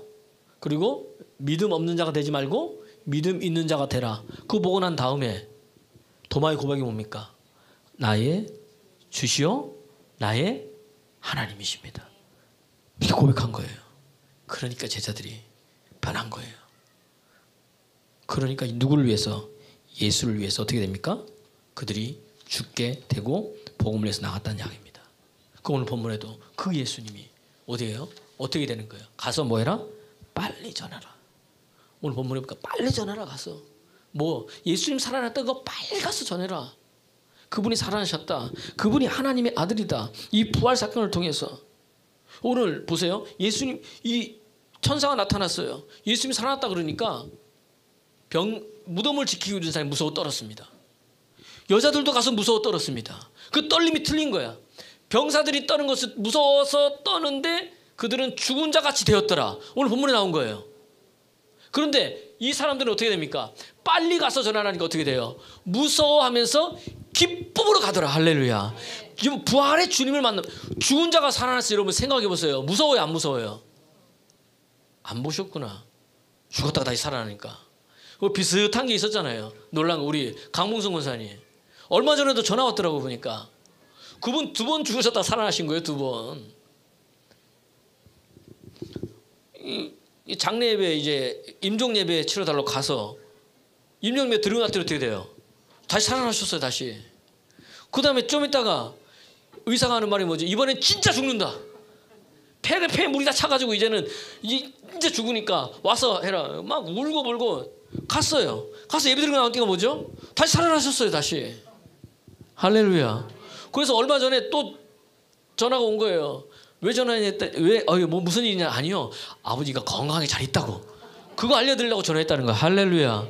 그리고 믿음 없는 자가 되지 말고 믿음 있는 자가 되라. 그거 보고 난 다음에 도마의 고백이 뭡니까? 나의 주시오 나의 하나님이십니다. 이렇게 고백한 거예요. 그러니까 제자들이 변한 거예요. 그러니까 누구를 위해서? 예수를 위해서 어떻게 됩니까? 그들이 죽게 되고 복음을 위해서 나갔다는 이야기입니다. 그 오늘 본문에도 그 예수님이 어디예요? 어떻게 되는 거예요? 가서 뭐 해라? 빨리 전하라. 오늘 본문에 보니까 빨리 전하라. 가서 뭐 예수님 살아났다는 거 빨리 가서 전해라. 그분이 살아나셨다. 그분이 하나님의 아들이다. 이 부활 사건을 통해서 오늘 보세요. 예수님 이 천사가 나타났어요. 예수님이 살아났다 그러니까 무덤을 지키고 있는 사람이 무서워 떨었습니다. 여자들도 가서 무서워 떨었습니다. 그 떨림이 틀린 거야. 병사들이 떠는 것을 무서워서 떠는데 그들은 죽은 자 같이 되었더라. 오늘 본문에 나온 거예요. 그런데 이 사람들은 어떻게 됩니까? 빨리 가서 전하라니까 어떻게 돼요? 무서워하면서 기쁨으로 가더라. 할렐루야. 지금 부활의 주님을 만나 죽은 자가 살아났어요. 여러분 생각해 보세요. 무서워요 안 무서워요? 안 보셨구나. 죽었다가 다시 살아나니까. 비슷한 게 있었잖아요. 놀란 거 우리 강봉성 권사님. 얼마 전에도 전화 왔더라고 보니까. 그분 2번 죽으셨다가 살아나신 거예요. 2번. 이 장례 예배 이제 임종 예배 치러달라고 가서 임종 예배 드리고 났더니 어떻게 돼요? 다시 살아나셨어요. 다시. 그 다음에 좀 있다가 의사가 하는 말이 뭐지? 이번엔 진짜 죽는다. 폐에 물이 다 차가지고 이제는 이제 죽으니까 와서 해라. 막 울고 불고 갔어요. 가서 예배 드리고 나오니까 뭐죠? 다시 살아나셨어요. 다시. 할렐루야. 그래서 얼마 전에 또 전화가 온 거예요. 왜 전화했다? 왜? 뭐 무슨 일이냐? 아니요. 아버지가 건강하게 잘 있다고. 그거 알려드리려고 전화했다는 거야. 할렐루야.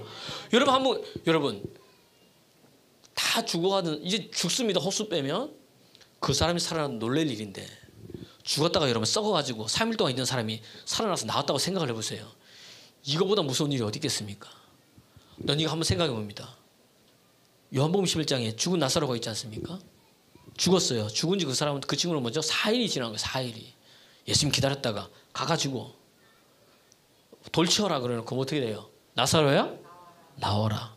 여러분 다 죽어가는 이제 죽습니다. 호수 빼면 그 사람이 살아나는 놀랄 일인데 죽었다가 여러분 썩어가지고 3일 동안 있는 사람이 살아나서 나왔다고 생각을 해보세요. 이거보다 무서운 일이 어디 있겠습니까? 넌 이거 한번 생각해 봅니다. 요한복음 11장에 죽은 나사로가 있지 않습니까? 죽었어요. 죽은 지 그 사람은 그 친구는 뭐죠? 4일이 지난 거예요. 4일이. 예수님 기다렸다가 가가지고 돌 치워라 그러놓고 어떻게 돼요? 나사로야? 나오라.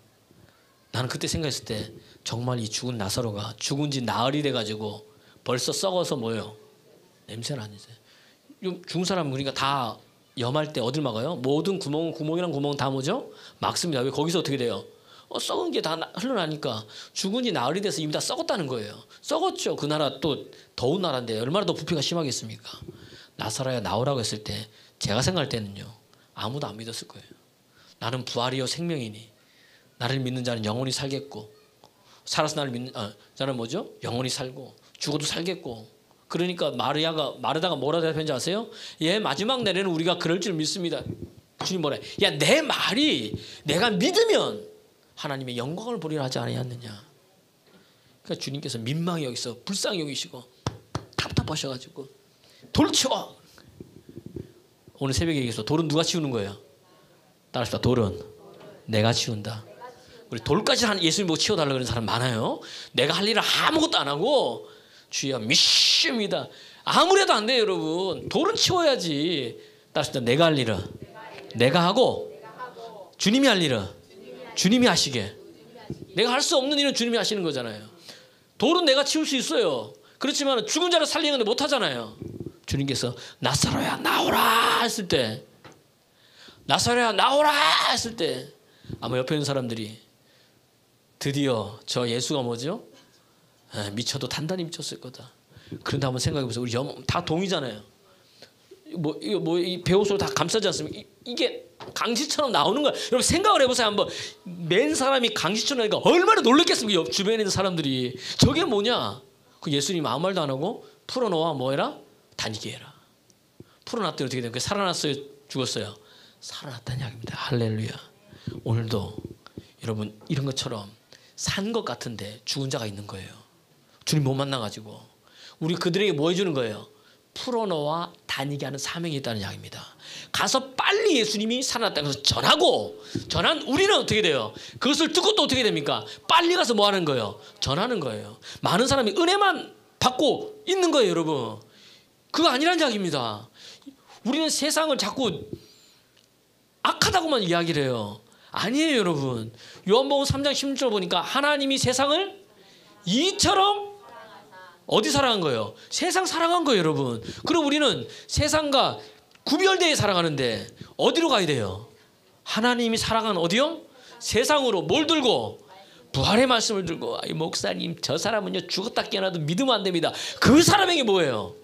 나는 그때 생각했을 때 정말 이 죽은 나사로가 죽은 지 나흘이 돼가지고 벌써 썩어서 뭐예요? 냄새는 아니지. 죽은 사람은 그러니까 다 염할 때 어딜 막아요? 모든 구멍이랑 구멍은 다 뭐죠? 막습니다. 왜 거기서 어떻게 돼요? 썩은 게 다 흘러나니까 죽은 지 나흘이 돼서 이미 다 썩었다는 거예요. 썩었죠. 그 나라 또 더운 나라인데 얼마나 더 부피가 심하겠습니까? 나사로야 나오라고 했을 때 제가 생각할 때는요. 아무도 안 믿었을 거예요. 나는 부활이요 생명이니 나를 믿는 자는 영원히 살겠고 살아서 나를 믿는 자는 뭐죠? 영원히 살고 죽어도 살겠고 그러니까 마르다가 뭐라 대답했는지 아세요? 예, 마지막 날에는 우리가 그럴 줄 믿습니다. 주님 뭐래? 야, 내 말이 내가 믿으면 하나님의 영광을 보리라 하지 않았느냐. 그러니까 주님께서 민망히 여기서 불쌍히 여기시고 답답하셔가지고 돌 치워. 오늘 새벽에 얘기해서 돌은 누가 치우는 거예요? 따라합시다. 돌은 내가 치운다. 우리 돌까지 예수님 보고 치워달라고 그러는 사람 많아요. 내가 할 일을 아무것도 안 하고 주여 미십니다. 아무래도 안 돼요, 여러분. 돌은 치워야지. 따라합시다. 내가 할 일은 내가 하고 주님이 할 일은 주님이 하시게. 내가 할 수 없는 일은 주님이 하시는 거잖아요. 돌은 내가 치울 수 있어요. 그렇지만 죽은 자를 살리는 건데 못 하잖아요. 주님께서 나사로야 나오라 했을 때 나사로야 나오라 했을 때 아마 옆에 있는 사람들이 드디어 저 예수가 뭐죠? 미쳐도 단단히 미쳤을 거다. 그런데 한번 생각해 보세요. 우리 다 동이잖아요. 이 배옷으로 다 감싸지 않습니까? 이게 강시처럼 나오는 거야. 여러분 생각을 해보세요. 한번 맨 사람이 강시처럼 나니까 얼마나 놀랐겠습니까? 옆 주변에 있는 사람들이 저게 뭐냐? 그 예수님 아무 말도 안 하고 풀어놓아 뭐해라? 다니게 해라. 풀어놨더니 어떻게 됩니까? 살아났어요? 죽었어요? 살아났다는 이야기입니다. 할렐루야. 오늘도 여러분 이런 것처럼 산 것 같은데 죽은 자가 있는 거예요. 주님 못 만나가지고 우리 그들에게 뭐 해주는 거예요? 풀어놓아 다니게 하는 사명이 있다는 이야기입니다. 가서 빨리 예수님이 살아났다는 것을 전한 우리는 어떻게 돼요? 그것을 듣고 또 어떻게 됩니까? 빨리 가서 뭐 하는 거예요? 전하는 거예요. 많은 사람이 은혜만 받고 있는 거예요, 여러분. 그거 아니란 이야기입니다. 우리는 세상을 자꾸 악하다고만 이야기를 해요. 아니에요, 여러분. 요한복음 3장 16절 보니까 하나님이 세상을 이처럼 어디 사랑한 거예요? 세상 사랑한 거예요, 여러분. 그럼 우리는 세상과 구별되어 살아가는데 어디로 가야 돼요? 하나님이 사랑한 어디요? 세상으로 뭘 들고? 부활의 말씀을 들고. 아이 목사님 저 사람은요 죽었다 깨어나도 믿으면 안 됩니다. 그 사람에게 뭐예요?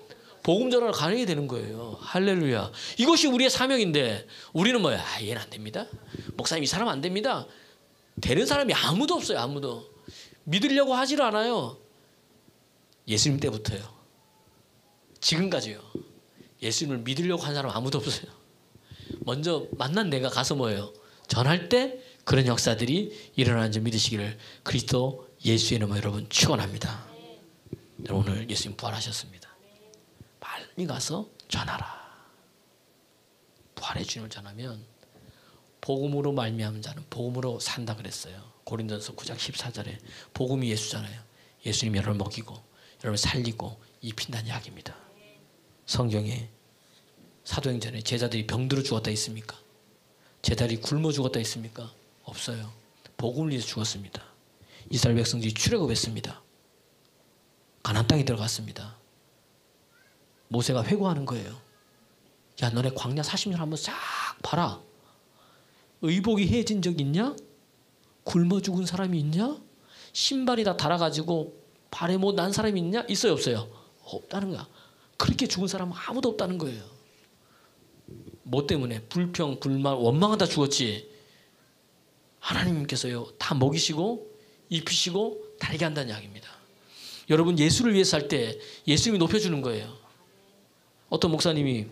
복음 전하러 가야 되는 거예요. 할렐루야. 이것이 우리의 사명인데 우리는 뭐야? 얘는 안 됩니다. 목사님 이 사람 안 됩니다. 되는 사람이 아무도 없어요. 아무도. 믿으려고 하지를 않아요. 예수님 때부터요. 지금까지요. 예수님을 믿으려고 한 사람 아무도 없어요. 먼저 만난 내가 가서 뭐예요? 전할 때 그런 역사들이 일어나는 줄 믿으시기를 그리스도 예수의 이름으로 여러분 축원합니다. 오늘 예수님 부활하셨습니다. 빨리 가서 전하라. 부활의 주님을 전하면 복음으로 말미암은 자는 복음으로 산다 그랬어요. 고린도전서 9장 14절에 복음이 예수잖아요. 예수님이 여러분을 먹이고 여러분을 살리고 입힌다는 이야기입니다. 성경에 사도행전에 제자들이 병들어 죽었다 있습니까? 제자들이 굶어 죽었다 있습니까? 없어요. 복음을 위해서 죽었습니다. 이스라엘 백성들이 출애굽했습니다. 가나안 땅에 들어갔습니다. 모세가 회고하는 거예요. 야, 너네 광야 40년 한번 싹 봐라. 의복이 해진 적 있냐? 굶어 죽은 사람이 있냐? 신발이 다 닳아가지고 발에 뭐 난 사람이 있냐? 있어요, 없어요? 없다는 거야. 그렇게 죽은 사람은 아무도 없다는 거예요. 뭐 때문에? 불평, 불만, 원망하다 죽었지. 하나님께서요 다 먹이시고 입히시고 달게 한다는 이야기입니다. 여러분 예수를 위해서 살 때 예수님이 높여주는 거예요. 어떤 목사님이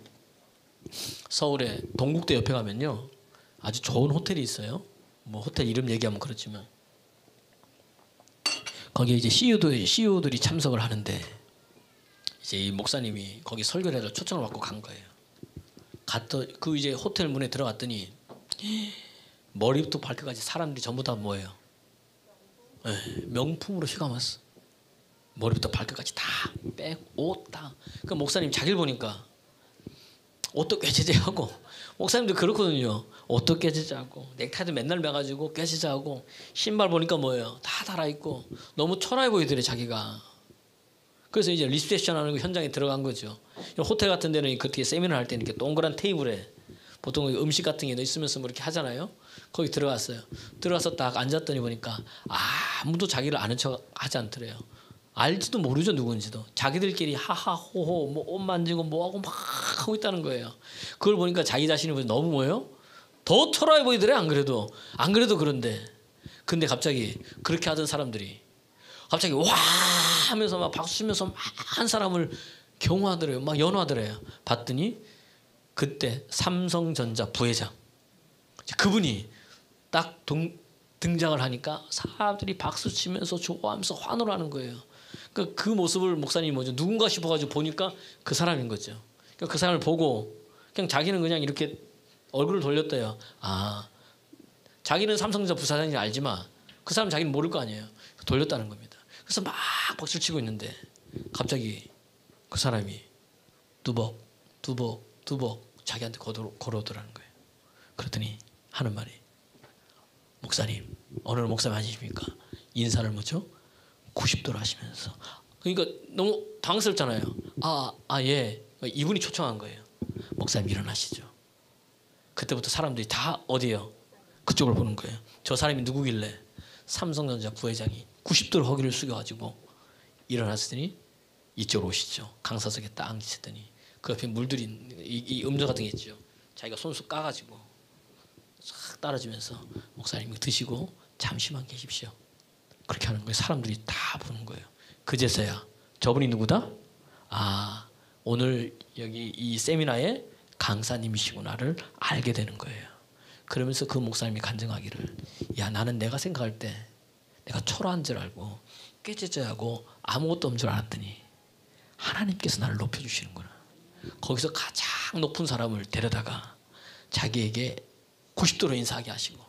서울에 동국대 옆에 가면요 아주 좋은 호텔이 있어요. 뭐 호텔 이름 얘기하면 그렇지만 거기에 이제 CEO들이 참석을 하는데 이제 이 목사님이 거기 설교를 해서 초청을 받고 간 거예요. 그 이제 호텔 문에 들어갔더니 머리부터 발끝까지 사람들이 전부 다 뭐예요? 네, 명품으로 휘감았어. 머리부터 발끝까지 다 빼고 옷 다. 그 목사님 자기를 보니까 옷도 꾀지지하고 목사님도 그렇거든요. 옷도 꾀지지하고 넥타이도 맨날 매가지고 꾀지지하고 신발 보니까 뭐예요? 다 달아있고 너무 초라해 보이더래 자기가. 그래서 이제 리셉션 하는 현장에 들어간 거죠. 호텔 같은 데는 그렇게 세미나 할 때는 이렇게 동그란 테이블에 보통 음식 같은 게 있으면서 뭐 이렇게 하잖아요. 거기 들어갔어요. 들어가서 딱 앉았더니 보니까 아무도 자기를 아는 척 하지 않더래요. 알지도 모르죠 누군지도. 자기들끼리 하하호호 뭐 옷 만지고 뭐하고 막 하고 있다는 거예요. 그걸 보니까 자기 자신이 너무 뭐예요? 더 초라해 보이더래. 안 그래도 그런데 근데 갑자기 그렇게 하던 사람들이 갑자기 와 하면서 막 박수 치면서 막 한 사람을 경호하더래요. 막 연호하더래요. 봤더니 그때 삼성전자 부회장 그분이 딱 등장을 하니까 사람들이 박수 치면서 좋아하면서 환호를 하는 거예요. 그러니까 그 모습을 목사님이 뭐죠? 누군가 싶어가지고 보니까 그 사람인 거죠. 그러니까 그 사람을 보고 그냥 자기는 그냥 이렇게 얼굴을 돌렸대요. 자기는 삼성전자 부사장인지 알지만 그 사람 자기는 모를 거 아니에요. 돌렸다는 겁니다. 그래서 막 박수를 치고 있는데 갑자기 그 사람이 두벅 자기한테 걸어오더라는 거예요. 그랬더니 하는 말이 목사님 오늘 목사님 아니십니까? 인사를 뭐죠? 90도로 하시면서 그러니까 너무 당황스럽잖아요. 예. 이분이 초청한 거예요. 목사님 일어나시죠. 그때부터 사람들이 다 어디에요? 그쪽을 보는 거예요. 저 사람이 누구길래 삼성전자 부회장이 90도로 허리를 숙여가지고 일어났으니 이쪽으로 오시죠. 강사석에 딱 앉으셨더니 그 옆에 물들인 이 음료 같은 게 있죠. 자기가 손수 까가지고 싹 따라주면서 목사님 이거 드시고 잠시만 계십시오. 그렇게 하는 거예요. 사람들이 다 보는 거예요. 그제서야 저분이 누구다? 오늘 여기 이 세미나의 강사님이시구나를 알게 되는 거예요. 그러면서 그 목사님이 간증하기를 나는 내가 생각할 때 내가 초라한 줄 알고 꾀죄죄하고 아무것도 없는 줄 알았더니 하나님께서 나를 높여주시는구나. 거기서 가장 높은 사람을 데려다가 자기에게 90도로 인사하게 하시고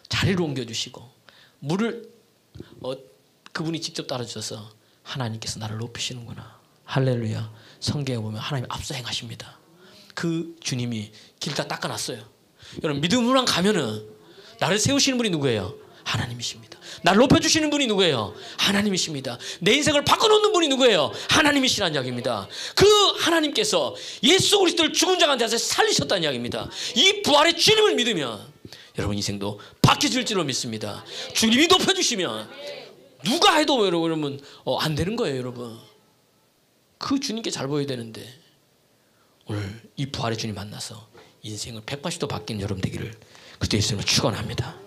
자리를 옮겨주시고 물을 그분이 직접 따라주셔서 하나님께서 나를 높이시는구나. 할렐루야. 성경에 보면 하나님 앞서 행하십니다. 그 주님이 길 다 닦아놨어요. 여러분 믿음으로만 가면은 나를 세우시는 분이 누구예요? 하나님이십니다. 나를 높여주시는 분이 누구예요? 하나님이십니다. 내 인생을 바꿔놓는 분이 누구예요? 하나님이시라는 이야기입니다. 그 하나님께서 예수 그리스도를 죽은 자 가운데서 살리셨다는 이야기입니다. 이 부활의 주님을 믿으면 여러분 인생도 바뀌어질 줄로 믿습니다. 주님이 높여주시면 누가 해도 여러분 안 되는 거예요. 여러분 그 주님께 잘 보여야 되는데 오늘 이 부활의 주님 만나서 인생을 180도 바뀐 여러분 되기를 그때 예수님을 축원합니다.